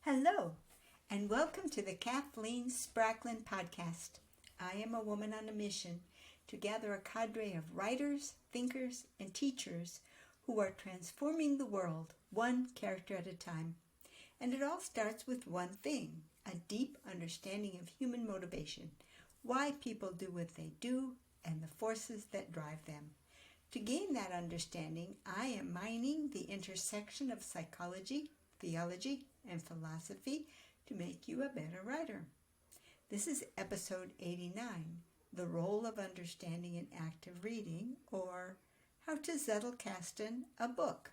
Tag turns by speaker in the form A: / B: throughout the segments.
A: Hello, and welcome to the Kathleen Spracklin podcast. I am a woman on a mission to gather a cadre of writers, thinkers, and teachers who are transforming the world one character at a time. And it all starts with one thing, a deep understanding of human motivation, why people do what they do, and the forces that drive them. To gain that understanding, I am mining the intersection of psychology, theology, and philosophy to make you a better writer. This is episode 89, The Role of Understanding in Active Reading, or How to Zettelkasten a Book.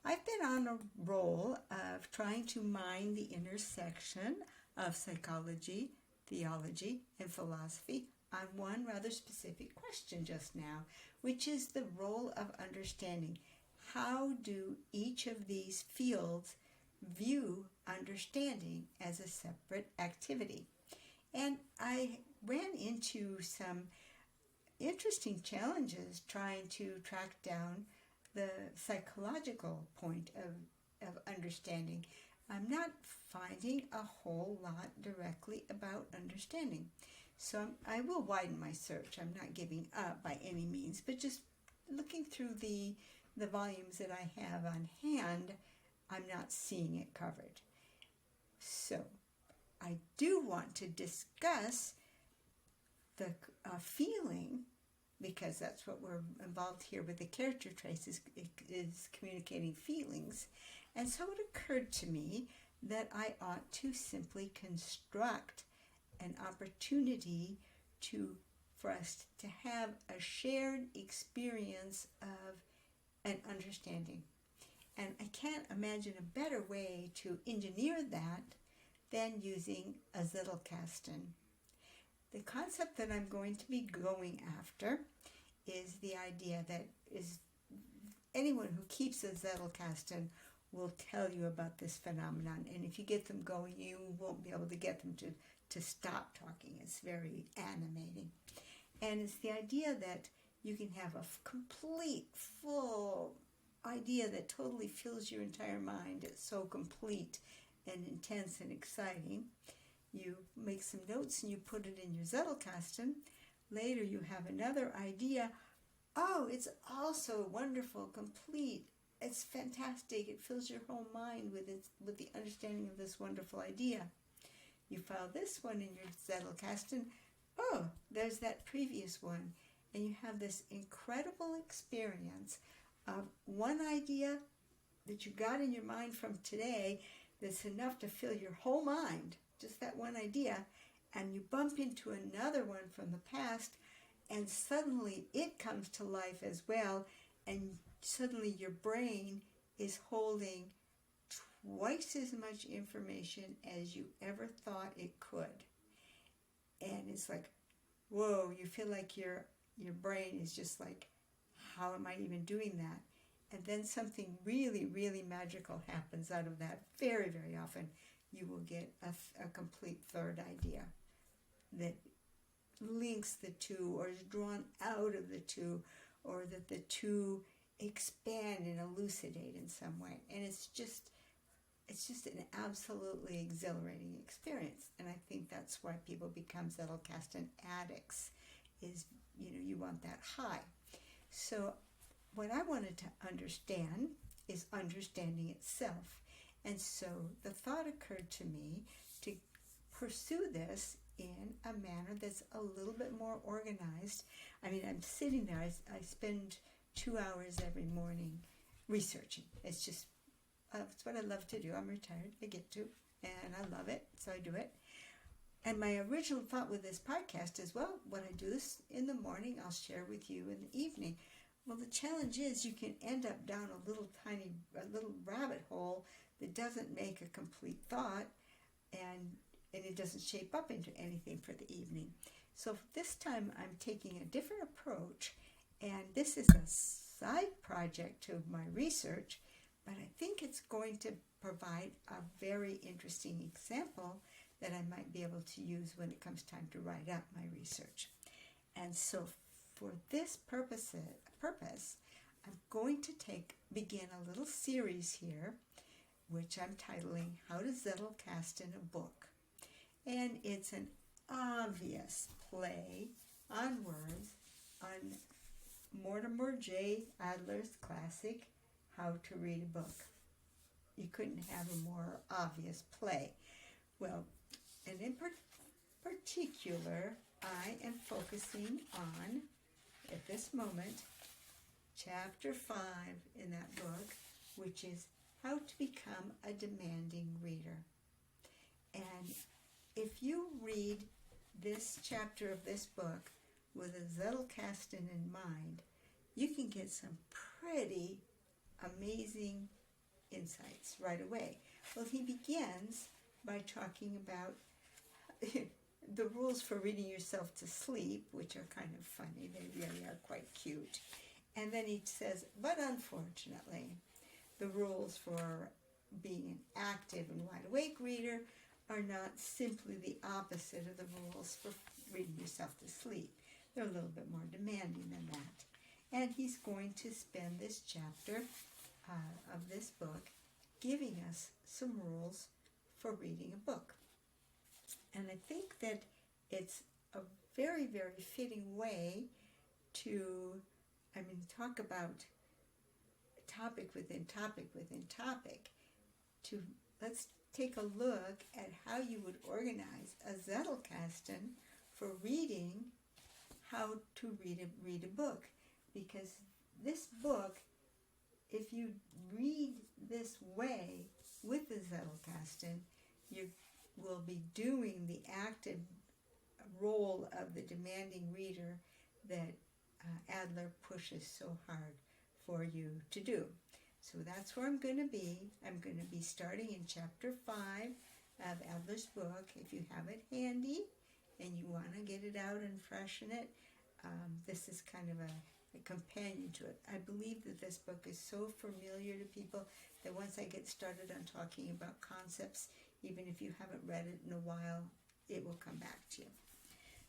A: I've been on a roll of trying to mine the intersection of psychology, theology, and philosophy on one rather specific question just now, which is the role of understanding. How do each of these fields view understanding as a separate activity? And I ran into some interesting challenges trying to track down the psychological point of understanding. I'm not finding a whole lot directly about understanding. So I will widen my search. I'm not giving up by any means, but just looking through the volumes that I have on hand, I'm not seeing it covered. So I do want to discuss the feeling, because that's what we're involved here with the character traits, is communicating feelings. And so it occurred to me that I ought to simply construct an opportunity for us to have a shared experience of an understanding. And I can't imagine a better way to engineer that than using a Zettelkasten. The concept that I'm going to be going after is the idea that anyone who keeps a Zettelkasten will tell you about this phenomenon. And if you get them going, you won't be able to get them to stop talking. It's very animating. And it's the idea that you can have a complete, full idea that totally fills your entire mind. It's so complete and intense and exciting. You make some notes and you put it in your Zettelkasten. Later you have another idea. Oh, it's also wonderful, complete. It's fantastic. It fills your whole mind with the understanding of this wonderful idea. You file this one in your Zettelkasten. Oh, there's that previous one. And you have this incredible experience of one idea that you got in your mind from today that's enough to fill your whole mind, just that one idea, and you bump into another one from the past, and suddenly it comes to life as well, and suddenly your brain is holding twice as much information as you ever thought it could. And it's like, whoa, you feel like your brain is just like, how am I even doing that? And then something really, really magical happens out of that. Very, very often you will get a complete third idea that links the two, or is drawn out of the two, or that the two expand and elucidate in some way. And it's just an absolutely exhilarating experience. And I think that's why people become Zettelkasten addicts, is, you want that high. So what I wanted to understand is understanding itself. And so the thought occurred to me to pursue this in a manner that's a little bit more organized. I mean, I'm sitting there. I spend 2 hours every morning researching. It's what I love to do. I'm retired. I get to, and I love it, so I do it. And my original thought with this podcast is, well, when I do this in the morning, I'll share with you in the evening. Well, the challenge is you can end up down a little rabbit hole that doesn't make a complete thought, and it doesn't shape up into anything for the evening. So this time I'm taking a different approach, and this is a side project to my research, but I think it's going to provide a very interesting example that I might be able to use when it comes time to write up my research. And so for this purpose, I'm going to begin a little series here which I'm titling How to Zettelkasten a Book. And it's an obvious play on words on Mortimer J. Adler's classic, How to Read a Book. You couldn't have a more obvious play. Well, and in particular, I am focusing on, at this moment, chapter 5 in that book, which is How to Become a Demanding Reader. And if you read this chapter of this book with a Zettelkasten in mind, you can get some pretty amazing insights right away. Well, he begins by talking about the rules for reading yourself to sleep, which are kind of funny. They really are quite cute. And then he says, but unfortunately, the rules for being an active and wide-awake reader are not simply the opposite of the rules for reading yourself to sleep. They're a little bit more demanding than that. And he's going to spend this chapter of this book giving us some rules for reading a book. And I think that it's a very, very fitting way to, talk about topic within topic within topic. Let's take a look at how you would organize a Zettelkasten for reading how to read a book. Because this book, if you read this way with the Zettelkasten, you will be doing the active role of the demanding reader that Adler pushes so hard for you to do. So that's where I'm going to be. I'm going to be starting in chapter 5 of Adler's book. If you have it handy and you want to get it out and freshen it, this is kind of a companion to it. I believe that this book is so familiar to people that once I get started on talking about concepts, even if you haven't read it in a while, it will come back to you.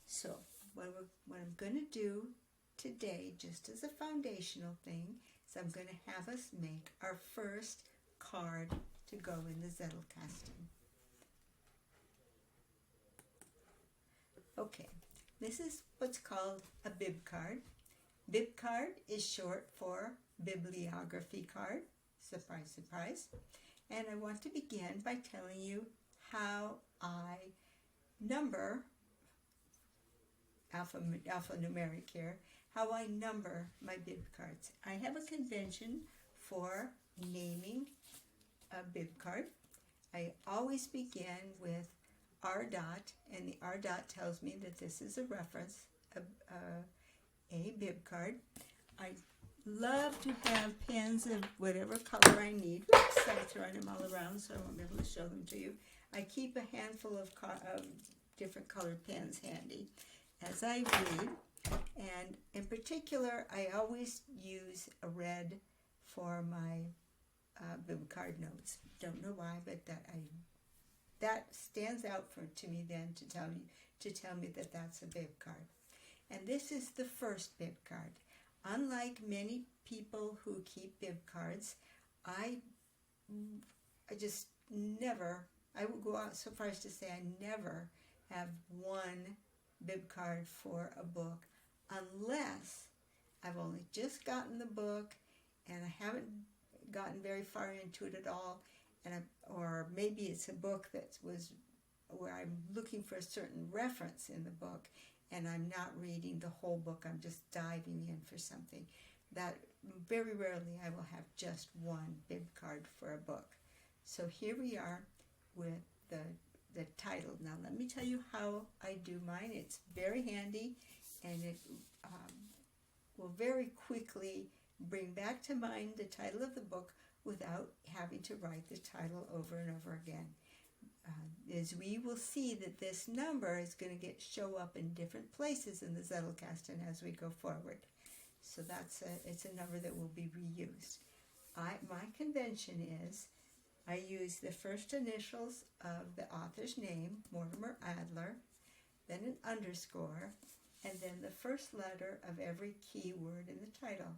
A: So what I'm going to do today, just as a foundational thing, is I'm going to have us make our first card to go in the Zettelkasten. Okay, this is what's called a bib card. Bib card is short for bibliography card. Surprise, surprise. And I want to begin by telling you how I number, alphanumeric here, how I number my bib cards. I have a convention for naming a bib card. I always begin with R dot, and the R dot tells me that this is a reference, a bib card. I love to have pens of whatever color I need. Oops, I'm throwing them all around so I won't be able to show them to you. I keep a handful of different colored pens handy as I read. And in particular, I always use a red for my bib card notes. Don't know why, but that stands out to me then to tell me that that's a bib card. And this is the first bib card. Unlike many people who keep bib cards, I just never, I would go out so far as to say I never have one bib card for a book unless I've only just gotten the book and I haven't gotten very far into it at all, or maybe it's a book that was where I'm looking for a certain reference in the book and I'm not reading the whole book, I'm just diving in for something. That very rarely I will have just one bib card for a book. So here we are with the title. Now let me tell you how I do mine. It's very handy and it will very quickly bring back to mind the title of the book without having to write the title over and over again. As we will see that this number is going to show up in different places in the Zettelkasten as we go forward. So it's a number that will be reused. My convention is I use the first initials of the author's name, Mortimer Adler, then an underscore, and then the first letter of every key word in the title.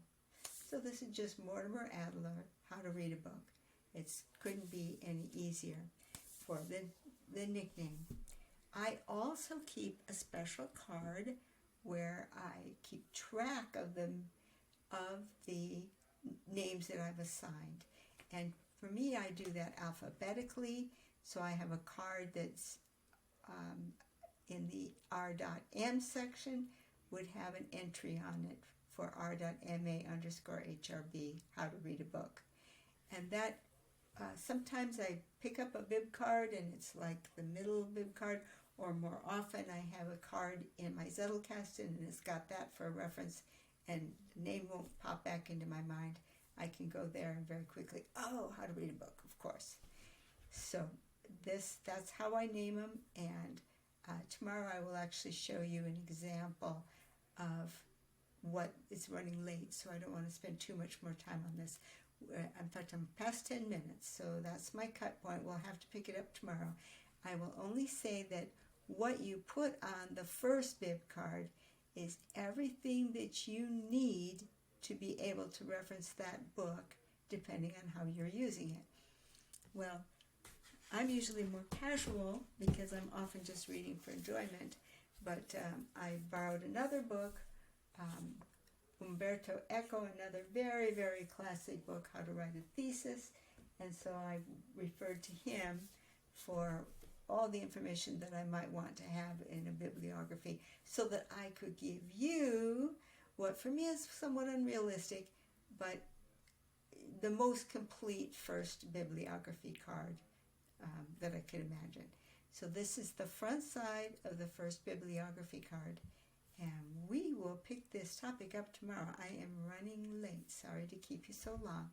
A: So this is just Mortimer Adler, How to Read a Book. It couldn't be any easier for the nickname. I also keep a special card where I keep track of the names that I've assigned. And for me, I do that alphabetically. So I have a card that's in the R.M section would have an entry on it for R.MA_HRB, how to read a book. And that sometimes I pick up a bib card and it's like the middle bib card, or more often I have a card in my Zettelkasten and it's got that for a reference, and the name won't pop back into my mind. I can go there and very quickly, oh, how to read a book, of course. So that's how I name them, and tomorrow I will actually show you an example of what is running late, so I don't want to spend too much more time on this. In fact, I'm past 10 minutes, so that's my cut point. We'll have to pick it up tomorrow. I will only say that what you put on the first bib card is everything that you need to be able to reference that book, depending on how you're using it. Well, I'm usually more casual because I'm often just reading for enjoyment, but I borrowed another book, Umberto Eco, another very, very classic book, How to Write a Thesis, and so I referred to him for all the information that I might want to have in a bibliography, so that I could give you what for me is somewhat unrealistic, but the most complete first bibliography card that I could imagine. So this is the front side of the first bibliography card, and we will pick this topic up tomorrow. I am running late. Sorry to keep you so long.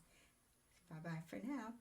A: Bye-bye for now.